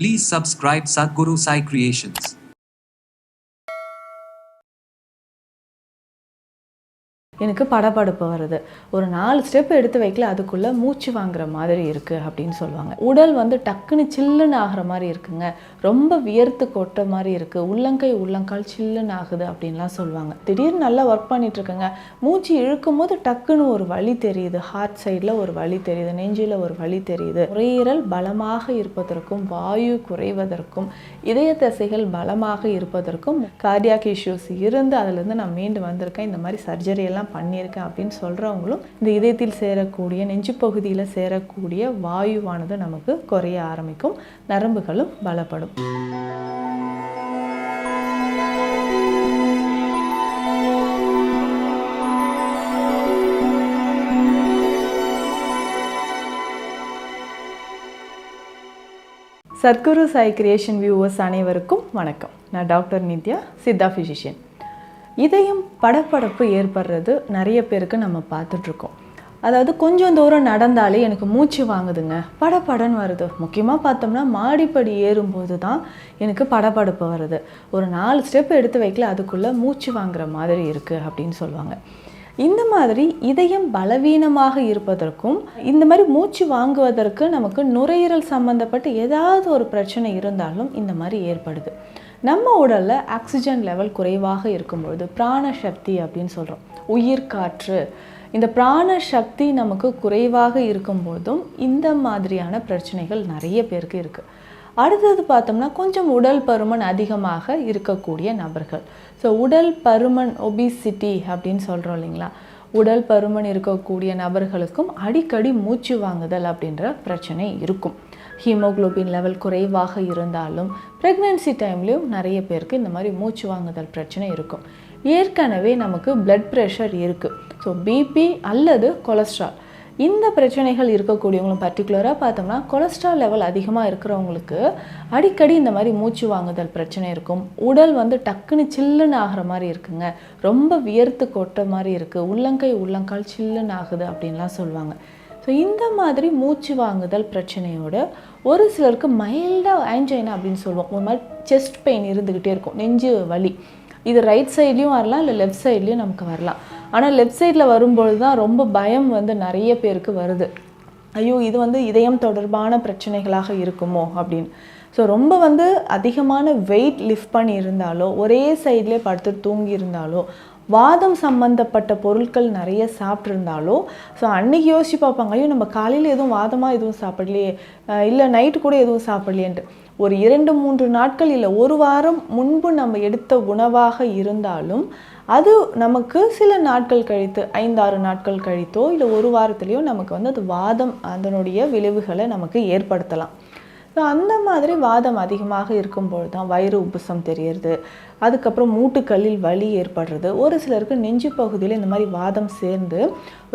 Please subscribe Sadhguru Sai Creations. எனக்கு படபடப்பு வருது, ஒரு 4 ஸ்டெப் எடுத்து வைக்கல அதுக்குள்ளே மூச்சு வாங்குற மாதிரி இருக்குது அப்படின்னு சொல்லுவாங்க. உடல் வந்து டக்குன்னு சில்லுன்னு ஆகிற மாதிரி இருக்குங்க, ரொம்ப வியர்த்து கொட்ட மாதிரி இருக்குது, உள்ளங்கை உள்ளங்கால் சில்லுன்னு ஆகுது அப்படின்லாம் சொல்லுவாங்க. திடீர்னு நல்லா ஒர்க் பண்ணிட்டு இருக்குங்க, மூச்சு இழுக்கும் போது டக்குன்னு ஒரு வலி தெரியுது, ஹார்ட் சைடில் ஒரு வலி தெரியுது, நெஞ்சில் ஒரு வலி தெரியுது. நுரையீரல் பலமாக இருப்பதற்கும் வாயு குறைவதற்கும் இதய தசைகள் பலமாக இருப்பதற்கும் கார்டியாக் இஷ்யூஸ் இருந்து அதிலிருந்து நான் மீண்டு வந்திருக்கேன், இந்த மாதிரி சர்ஜரி எல்லாம் பண்ணியிருக்கேன் அப்படின்னு சொல்கிறவங்களும் இந்த இதயத்தில் சேரக்கூடிய நெஞ்சு பகுதியில் சேரக்கூடிய வாயுவானது நமக்கு குறைய ஆரம்பிக்கும், நரம்புகளும் பலப்படும். சத்குரு சாய் கிரியேஷன் வியூவர்ஸ் அனைவருக்கும் வணக்கம். நான் டாக்டர் நித்யா, சித்தா ஃபிசிஷியன். இதயம் படபடப்பு ஏற்படுறது நிறைய பேருக்கு நம்ம பார்த்துட்ருக்கோம். அதாவது கொஞ்சம் தூரம் நடந்தாலே எனக்கு மூச்சு வாங்குதுங்க, படபடன்னு வருது. முக்கியமாக பார்த்தோம்னா மாடிப்படி ஏறும்போது தான் எனக்கு படபடப்பு வருது, ஒரு 4 ஸ்டெப் எடுத்து வைக்கல அதுக்குள்ளே மூச்சு வாங்குற மாதிரி இருக்குது அப்படின்னு சொல்லுவாங்க. இந்த மாதிரி இதயம் பலவீனமாக இருப்பதற்கும் இந்த மாதிரி மூச்சு வாங்குவதற்கு நமக்கு நுரையீரல் சம்மந்தப்பட்டு ஏதாவது ஒரு பிரச்சனை இருந்தாலும் இந்த மாதிரி ஏற்படுது. நம்ம உடலில் ஆக்சிஜன் லெவல் குறைவாக இருக்கும்பொழுது பிராண சக்தி அப்படின்னு சொல்கிறோம், உயிர் காற்று, இந்த பிராண சக்தி நமக்கு குறைவாக இருக்கும்போதும் இந்த மாதிரியான பிரச்சனைகள் நிறைய பேருக்கு இருக்குது. அடுத்தது பார்த்தோம்னா கொஞ்சம் உடல் பருமன் அதிகமாக இருக்கக்கூடிய நபர்கள். ஸோ உடல் பருமன் ஒபிசிட்டி அப்படின்னு சொல்கிறோம் இல்லைங்களா, உடல் பருமன் இருக்கக்கூடிய நபர்களுக்கும் அடிக்கடி மூச்சு வாங்குதல் அப்படின்ற பிரச்சனை இருக்கும். ஹீமோக்ளோபின் லெவல் குறைவாக இருந்தாலும் ப்ரெக்னென்சி டைம்லேயும் நிறைய பேருக்கு இந்த மாதிரி மூச்சு வாங்குதல் பிரச்சனை இருக்கும். ஏற்கனவே நமக்கு பிளட் ப்ரெஷர் இருக்குது, ஸோ பிபி அல்லது கொலஸ்ட்ரால் இந்த பிரச்சனைகள் இருக்கக்கூடியவங்களும் பர்டிகுலராக பார்த்தோம்னா கொலஸ்ட்ரால் லெவல் அதிகமாக இருக்கிறவங்களுக்கு அடிக்கடி இந்த மாதிரி மூச்சு வாங்குதல் பிரச்சனை இருக்கும். உடல் வந்து டக்குன்னு சில்லுன்னு ஆகிற மாதிரி இருக்குங்க, ரொம்ப வியர்த்து கொட்ட மாதிரி இருக்குது, உள்ளங்கை உள்ளங்கால் சில்லுன்னு ஆகுது அப்படின்லாம் சொல்லுவாங்க. ஸோ இந்த மாதிரி மூச்சு வாங்குதல் பிரச்சனையோட ஒரு சிலருக்கு மைல்டாக ஆன்ஜைனா அப்படின்னு சொல்லுவோம், ஒரு மாதிரி செஸ்ட் பெயின் இருந்துக்கிட்டே இருக்கும், நெஞ்சு வலி. இது ரைட் சைட்லேயும் வரலாம், இல்லை லெஃப்ட் சைட்லேயும் நமக்கு வரலாம். ஆனால் லெஃப்ட் சைடில் வரும்பொழுது தான் ரொம்ப பயம் வந்து நிறைய பேருக்கு வருது, ஐயோ இது வந்து இதயம் தொடர்பான பிரச்சனைகளாக இருக்குமோ அப்படின்னு. ஸோ ரொம்ப வந்து அதிகமான வெயிட் லிஃப்ட் பண்ணி இருந்தாலோ, ஒரே சைட்லேயே படுத்து தூங்கி இருந்தாலோ, வாதம் சம்மந்தப்பட்ட பொருட்கள் நிறைய சாப்பிட்ருந்தாலோ, ஸோ அன்றைக்கி யோசிச்சு பார்ப்பாங்க, ஐயோ நம்ம காலையில் எதுவும் வாதமாக எதுவும் சாப்பிடலையே, இல்லை நைட்டு கூட எதுவும் சாப்பிடலையேன்ட்டு. ஒரு 2-3 நாட்கள் இல்லை 1 வாரம் முன்பு நம்ம எடுத்த உணவாக இருந்தாலும் அது நமக்கு சில நாட்கள் கழித்து 5-6 நாட்கள் கழித்தோ இல்லை 1 வாரத்துலேயோ நமக்கு வந்து அது வாதம் அதனுடைய விளைவுகளை நமக்கு ஏற்படுத்தலாம். ஸோ அந்த மாதிரி வாதம் அதிகமாக இருக்கும்பொழுது தான் வயிறு உப்புசம் தெரியறது, அதுக்கப்புறம் மூட்டுக்களில் வலி ஏற்படுறது, ஒரு சிலருக்கு நெஞ்சு பகுதியில் இந்த மாதிரி வாதம் சேர்ந்து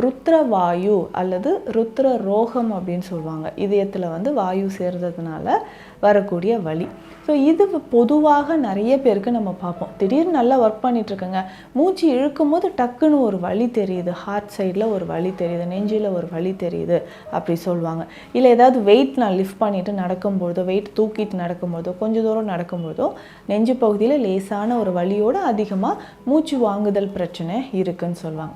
ருத்ர வாயு அல்லது ருத்ர ரோகம் அப்படின்னு சொல்லுவாங்க, இதயத்தில் வந்து வாயு சேர்றதுனால வரக்கூடிய வலி. ஸோ இது பொதுவாக நிறைய பேருக்கு நம்ம பார்ப்போம். திடீர்னு நல்லா ஒர்க் பண்ணிகிட்ருக்கேங்க, மூச்சு இழுக்கும் போது டக்குன்னு ஒரு வலி தெரியுது, ஹார்ட் சைடில் ஒரு வலி தெரியுது, நெஞ்சில் ஒரு வலி தெரியுது அப்படி சொல்லுவாங்க. இல்லை ஏதாவது வெயிட் நான் லிஃப்ட் பண்ணிவிட்டு நடக்கும்போதோ, வெயிட் தூக்கிட்டு நடக்கும்போதோ, கொஞ்சம் தூரம் நடக்கும்போதோ நெஞ்சு பகுதியில் லேசான ஒரு வலியோடு அதிகமாக மூச்சு வாங்குதல் பிரச்சனை இருக்குதுன்னு சொல்லுவாங்க.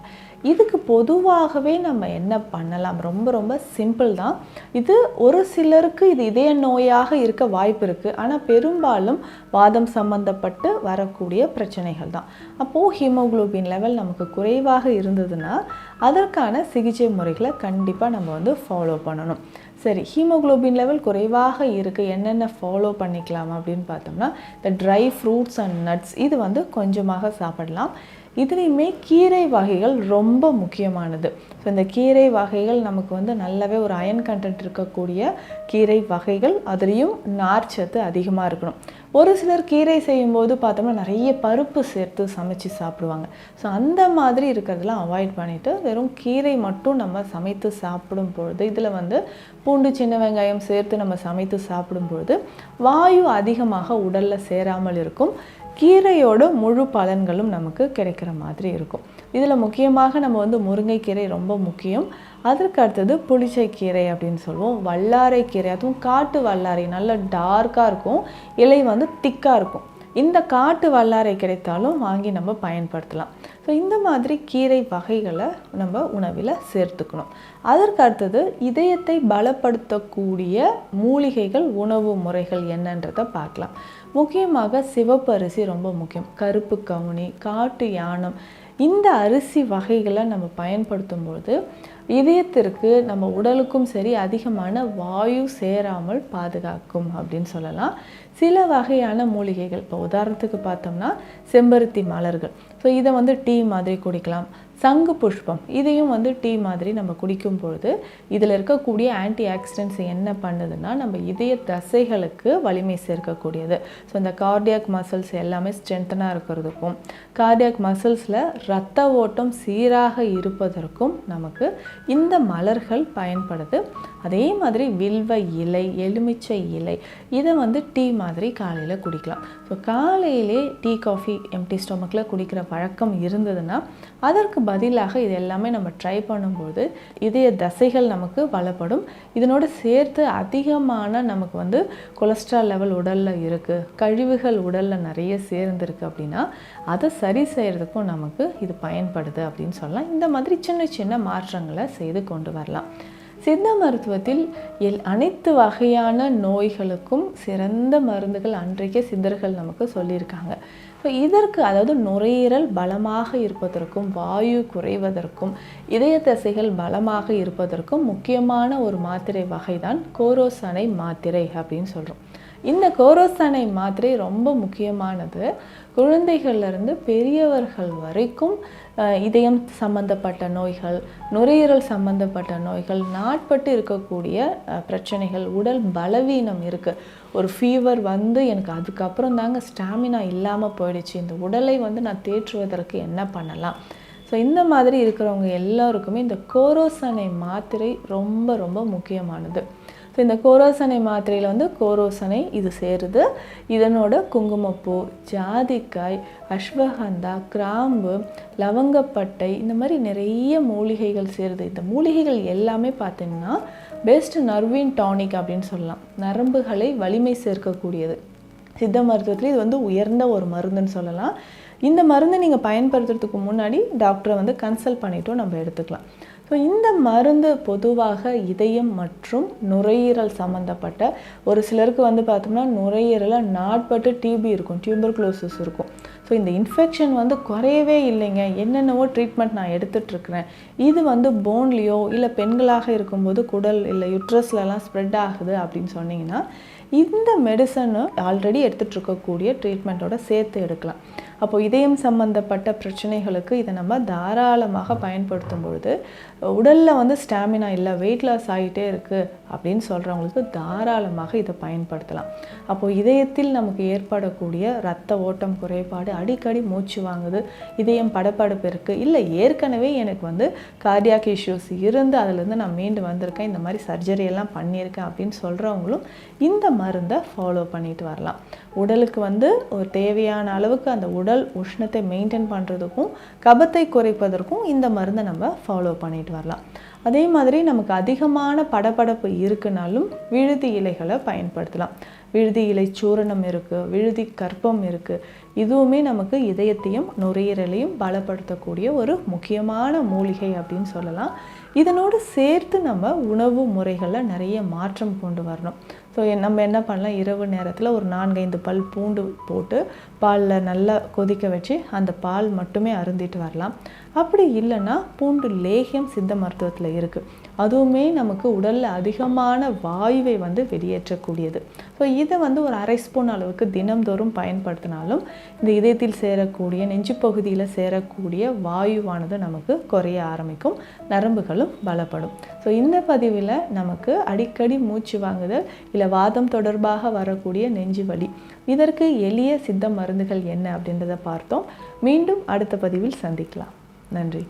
இதுக்கு பொதுவாகவே நம்ம என்ன பண்ணலாம், ரொம்ப ரொம்ப சிம்பிள் தான். இது ஒரு சிலருக்கு இது இதய நோயாக இருக்க வாய்ப்பு இருக்குது, ஆனால் பெரும்பாலும் வாதம் சம்மந்தப்பட்டு வரக்கூடிய பிரச்சனைகள் தான். அப்போது ஹீமோக்ளோபின் லெவல் நமக்கு குறைவாக இருந்ததுன்னா அதற்கான சிகிச்சை முறைகளை கண்டிப்பாக நம்ம வந்து ஃபாலோ பண்ணணும். சரி, ஹீமோக்ளோபின் லெவல் குறைவாக இருக்குது, என்னென்ன ஃபாலோ பண்ணிக்கலாம் அப்படின்னு பார்த்தோம்னா இந்த ட்ரை ஃப்ரூட்ஸ் அண்ட் நட்ஸ் இது வந்து கொஞ்சமாக சாப்பிடலாம். இதுலேயுமே கீரை வகைகள் ரொம்ப முக்கியமானது. ஸோ இந்த கீரை வகைகள் நமக்கு வந்து நல்லாவே ஒரு அயன் கண்டென்ட் இருக்கக்கூடிய கீரை வகைகள், அதுலேயும் நார்ச்சத்து அதிகமாக இருக்கணும். ஒரு சிலர் கீரை செய்யும்போது பார்த்தோம்னா நிறைய பருப்பு சேர்த்து சமைச்சு சாப்பிடுவாங்க. ஸோ அந்த மாதிரி இருக்கிறதெல்லாம் அவாய்ட் பண்ணிவிட்டு வெறும் கீரை மட்டும் நம்ம சமைத்து சாப்பிடும் பொழுது, இதில் வந்து பூண்டு சின்ன வெங்காயம் சேர்த்து நம்ம சமைத்து சாப்பிடும்பொழுது வாயு அதிகமாக உடலில் சேராமல் இருக்கும். கீரையோட முழு பலன்களும் நமக்கு கிடைக்கிற மாதிரி இருக்கும். இதில் முக்கியமாக நம்ம வந்து முருங்கைக்கீரை ரொம்ப முக்கியம். அதற்கு அடுத்தது புளிச்சைக்கீரை அப்படின்னு சொல்லுவோம். வல்லாரைக்கீரை, அதுவும் காட்டு வல்லாரை நல்ல டார்க்காக இருக்கும், இலை வந்து திக்காக இருக்கும். இந்த காட்டு வல்லாரை கிடைத்தாலும் வாங்கி நம்ம பயன்படுத்தலாம். ஸோ இந்த மாதிரி கீரை வகைகளை நம்ம உணவில் சேர்த்துக்கணும். அதற்கு அடுத்தது இதயத்தை பலப்படுத்தக்கூடிய மூலிகைகள், உணவு முறைகள் என்னன்றதை பார்க்கலாம். முக்கியமாக சிவப்பு அரிசி ரொம்ப முக்கியம். கருப்பு கவுனி, காட்டு யானம், இந்த அரிசி வகைகளை நம்ம பயன்படுத்தும்போது இதயத்திற்கு, நம்ம உடலுக்கும் சரி, அதிகமான வாயு சேராமல் பாதுகாக்கும் அப்படின்னு சொல்லலாம். சில வகையான மூலிகைகள், இப்போ உதாரணத்துக்கு பார்த்தோம்னா செம்பருத்தி மலர்கள், ஸோ இதை வந்து டீ மாதிரி குடிக்கலாம். சங்கு புஷ்பம், இதையும் வந்து டீ மாதிரி நம்ம குடிக்கும் பொழுது இதில் இருக்கக்கூடிய ஆன்டி ஆக்சிடென்ட்ஸ் என்ன பண்ணுதுன்னா நம்ம இதய தசைகளுக்கு வலிமை சேர்க்கக்கூடியது. ஸோ இந்த கார்டியாக் மசில்ஸ் எல்லாமே ஸ்ட்ரென்த்தனாக இருக்கிறதுக்கும், கார்டியாக் மசில்ஸில் இரத்த ஓட்டம் சீராக இருப்பதற்கும் நமக்கு இந்த மலர்கள் பயன்படுது. அதே மாதிரி வில்வ இலை, எலுமிச்சை இலை, இதை வந்து டீ மாதிரி காலையில் குடிக்கலாம். ஸோ காலையிலே டீ காஃபி எம்டி ஸ்டொமக்கில் குடிக்கிற பழக்கம் இருந்ததுன்னா அதற்கு பதிலாக இது எல்லாமே நம்ம ட்ரை பண்ணும்போது இதய தசைகள் நமக்கு பலப்படும். இதனோடு சேர்த்து அதிகமான நமக்கு வந்து கொலஸ்ட்ரால் லெவல் உடலில் இருக்குது, கழிவுகள் உடலில் நிறைய சேர்ந்துருக்கு அப்படின்னா அதை சரி செய்கிறதுக்கும் நமக்கு இது பயன்படுது அப்படின்னு சொல்லலாம். இந்த மாதிரி சின்ன சின்ன மாற்றங்களை செய்து கொண்டு வரலாம். சித்த மருத்துவத்தில் அனைத்து வகையான நோய்களுக்கும் சிறந்த மருந்துகள் அன்றைக்கே சித்தர்கள் நமக்கு சொல்லியிருக்காங்க. ஸோ இதற்கு, அதாவது நுரையீரல் பலமாக இருப்பதற்கும், வாயு குறைவதற்கும், இதய தசைகள் பலமாக இருப்பதற்கும் முக்கியமான ஒரு மாத்திரை வகை தான் கோரோசனை மாத்திரை அப்படின்னு சொல்கிறோம். இந்த கோரோசனை மாத்திரை ரொம்ப முக்கியமானது. குழந்தைகள்லேருந்து பெரியவர்கள் வரைக்கும் இதயம் சம்பந்தப்பட்ட நோய்கள், நுரையீரல் சம்பந்தப்பட்ட நோய்கள், நாட்பட்டு இருக்கக்கூடிய பிரச்சனைகள், உடல் பலவீனம் இருக்குது, ஒரு ஃபீவர் வந்து எனக்கு அதுக்கப்புறம் தாங்க ஸ்டாமினா இல்லாமல் போயிடுச்சு, இந்த உடலை வந்து நான் தேற்றுவதற்கு என்ன பண்ணலாம், ஸோ இந்த மாதிரி இருக்கிறவங்க எல்லாருக்குமே இந்த கோரோசனை மாத்திரை ரொம்ப ரொம்ப முக்கியமானது. ஸோ இந்த கோரோசனை மாத்திரையில் வந்து கோரோசனை இது சேருது. இதனோட குங்குமப்பூ, ஜாதிக்காய், அஸ்வகந்தா, கிராம்பு, லவங்கப்பட்டை, இந்த மாதிரி நிறைய மூலிகைகள் சேருது. இந்த மூலிகைகள் எல்லாமே பார்த்திங்கன்னா பெஸ்ட் நர்வின் டானிக் அப்படின்னு சொல்லலாம். நரம்புகளை வலிமை சேர்க்கக்கூடியது. சித்த மருத்துவத்தில் இது வந்து உயர்ந்த ஒரு மருந்துன்னு சொல்லலாம். இந்த மருந்தை நீங்கள் பயன்படுத்துறதுக்கு முன்னாடி டாக்டரை வந்து கன்சல்ட் பண்ணிவிட்டும் நம்ம எடுத்துக்கலாம். ஸோ இந்த மருந்து பொதுவாக இதயம் மற்றும் நுரையீரல் சம்மந்தப்பட்ட, ஒரு சிலருக்கு வந்து பார்த்தோம்னா நுரையீரலில் நாட்பட்டு டிபி இருக்கும், டியூபர்குலோசிஸ் இருக்கும். ஸோ இந்த இன்ஃபெக்ஷன் வந்து குறையவே இல்லைங்க, என்னென்னவோ ட்ரீட்மெண்ட் நான் எடுத்துகிட்ருக்கிறேன், இது வந்து போன்லேயோ இல்லை பெண்களாக இருக்கும்போது குடல் இல்லை யுட்ரஸ்லலாம் ஸ்ப்ரெட் ஆகுது அப்படின்னு சொன்னிங்கன்னா இந்த மெடிசனை ஆல்ரெடி எடுத்துகிட்டு இருக்கக்கூடிய ட்ரீட்மெண்ட்டோட சேர்த்து எடுக்கலாம். அப்போது இதயம் சம்மந்தப்பட்ட பிரச்சனைகளுக்கு இதை நம்ம தாராளமாக பயன்படுத்தும் பொழுது உடலில் வந்து ஸ்டாமினா இல்லை, வெயிட் லாஸ் ஆகிட்டே இருக்குது அப்படின்னு சொல்கிறவங்களுக்கு தாராளமாக இதை பயன்படுத்தலாம். அப்போது இதயத்தில் நமக்கு ஏற்படக்கூடிய இரத்த ஓட்டம் குறைபாடு, அடிக்கடி மூச்சு வாங்குது, இதயம் படபடப்பு இருக்குது, இல்லை ஏற்கனவே எனக்கு வந்து கார்டியாக் இஷ்யூஸ் இருந்து அதிலேருந்து நான் மீண்டு வந்திருக்கேன், இந்த மாதிரி சர்ஜரி எல்லாம் பண்ணியிருக்கேன் அப்படின்னு சொல்கிறவங்களும் இந்த மருந்தை ஃபாலோ பண்ணிட்டு வரலாம். உடலுக்கு வந்து ஒரு தேவையான அளவுக்கு அந்த உடல் உஷ்ணத்தை மெயின்டைன் பண்ணுறதுக்கும் கபத்தை குறைப்பதற்கும் இந்த மருந்தை நம்ம ஃபாலோ பண்ணிட்டு வரலாம். அதே மாதிரி நமக்கு அதிகமான படபடப்பு இருக்குனாலும் விழுதி இலைகளை பயன்படுத்தலாம். விழுதி இலை சூரணம் இருக்குது, விழுதி கற்பம் இருக்குது. இதுவுமே நமக்கு இதயத்தையும் நுரையீரலையும் பலப்படுத்தக்கூடிய ஒரு முக்கியமான மூலிகை அப்படின்னு சொல்லலாம். இதனோடு சேர்த்து நம்ம உணவு முறைகளில் நிறைய மாற்றம் கொண்டு வரணும். ஸோ நம்ம என்ன பண்ணலாம், இரவு நேரத்தில் ஒரு 4-5 பல் பூண்டு போட்டு பாலில் நல்லா கொதிக்க வச்சு அந்த பால் மட்டுமே அருந்திட்டு வரலாம். அப்படி இல்லைன்னா பூண்டு லேகியம் சித்த மருத்துவத்தில் இருக்குது, அதுவுமே நமக்கு உடலில் அதிகமான வாயுவை வந்து வெளியேற்றக்கூடியது. ஸோ இதை வந்து ஒரு 1/2 ஸ்பூன் அளவுக்கு தினம்தோறும் பயன்படுத்தினாலும் இந்த இதயத்தில் சேரக்கூடிய, நெஞ்சு பகுதியில் சேரக்கூடிய வாயுவானது நமக்கு குறைய ஆரம்பிக்கும், நரம்புகளும் பலப்படும். ஸோ இந்த பதிவில் நமக்கு அடிக்கடி மூச்சு வாங்குதல் இல்லை வாதம் தொடர்பாக வரக்கூடிய நெஞ்சு வலி, இதற்கு எளிய சித்த மருந்துகள் என்ன அப்படின்றத பார்த்தோம். மீண்டும் அடுத்த பதிவில் சந்திக்கலாம். நன்றி.